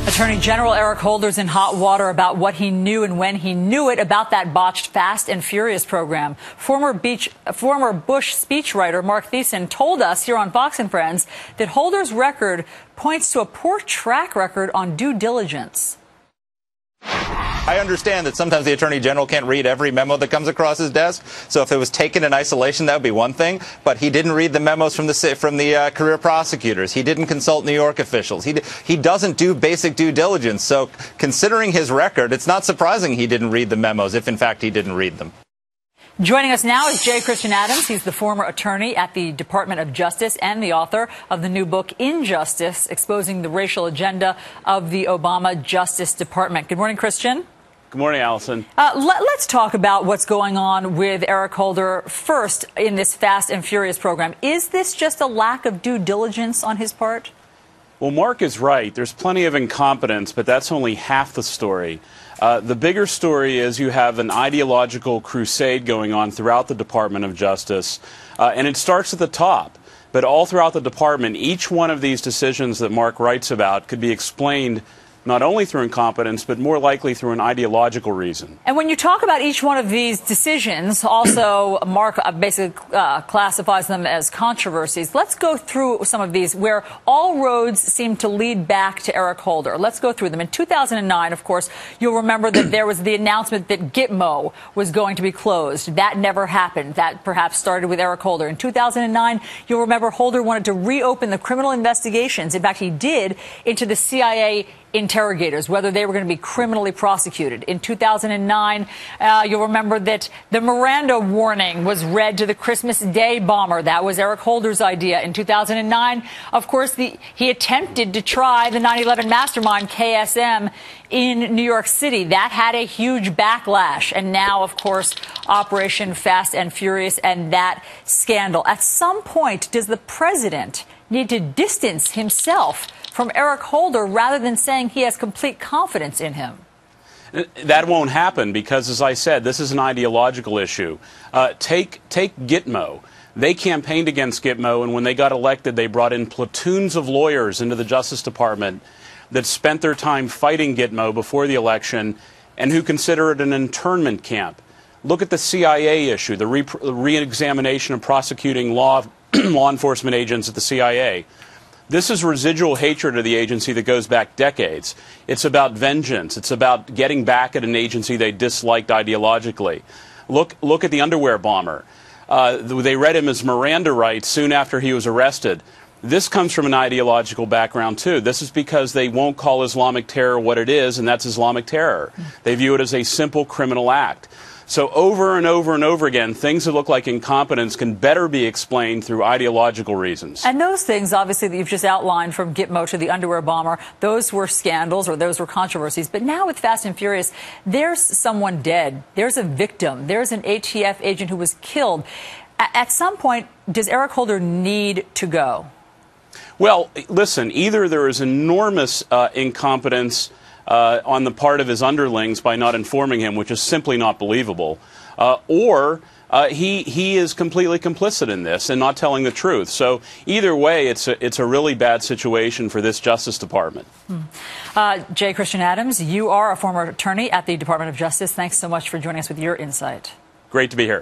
Attorney General Eric Holder's in hot water about what he knew and when he knew it about that botched Fast and Furious program. Former Bush speechwriter Mark Thiessen told us here on Fox and Friends that Holder's record points to a poor track record on due diligence. I understand that sometimes the Attorney General can't read every memo that comes across his desk. So if it was taken in isolation, that would be one thing. But he didn't read the memos from the career prosecutors. He didn't consult New York officials. He doesn't do basic due diligence. So considering his record, it's not surprising he didn't read the memos, if in fact he didn't read them. Joining us now is J. Christian Adams. He's the former attorney at the Department of Justice and the author of the new book, Injustice, Exposing the Racial Agenda of the Obama Justice Department. Good morning, Christian. Good morning, Allison. Let's talk about what's going on with Eric Holder first in this Fast and Furious program. Is this just a lack of due diligence on his part? Well, Mark is right. There's plenty of incompetence, but that's only half the story. The bigger story is you have an ideological crusade going on throughout the Department of Justice, and it starts at the top. But all throughout the department, each one of these decisions that Mark writes about could be explained not only through incompetence, but more likely through an ideological reason. And when you talk about each one of these decisions, also Mark basically classifies them as controversies. Let's go through some of these where all roads seem to lead back to Eric Holder. Let's go through them. In 2009, of course, you'll remember that there was the announcement that Gitmo was going to be closed. That never happened. That perhaps started with Eric Holder. In 2009, you'll remember Holder wanted to reopen the criminal investigations. In fact, he did, into the CIA interrogators, whether they were going to be criminally prosecuted. In 2009, you'll remember that the Miranda warning was read to the Christmas Day bomber. That was Eric Holder's idea. In 2009, of course, he attempted to try the 9/11 mastermind, KSM, in New York City. That had a huge backlash. And now, of course, Operation Fast and Furious and that scandal. At some point, does the president need to distance himself from Eric Holder rather than saying he has complete confidence in him? That won't happen because, as I said, this is an ideological issue. Take Gitmo. They campaigned against Gitmo, and when they got elected, they brought in platoons of lawyers into the Justice Department that spent their time fighting Gitmo before the election and who consider it an internment camp. Look at the CIA issue, the re-examination of prosecuting law enforcement agents at the CIA. This is residual hatred of the agency that goes back decades. It's about vengeance. It's about getting back at an agency they disliked ideologically. Look at the underwear bomber. They read him his Miranda rights soon after he was arrested. This comes from an ideological background, too. This is because they won't call Islamic terror what it is, and that's Islamic terror. They view it as a simple criminal act. So over and over and over again, things that look like incompetence can better be explained through ideological reasons. And those things, obviously, that you've just outlined, from Gitmo to the underwear bomber, those were scandals or those were controversies. But now with Fast and Furious, there's someone dead. There's a victim. There's an ATF agent who was killed. At some point, does Eric Holder need to go? Well, listen, either there is enormous incompetence on the part of his underlings by not informing him, which is simply not believable, or he is completely complicit in this and not telling the truth. So either way, it's a really bad situation for this Justice Department. J. Christian Adams, you are a former attorney at the Department of Justice. Thanks so much for joining us with your insight. Great to be here.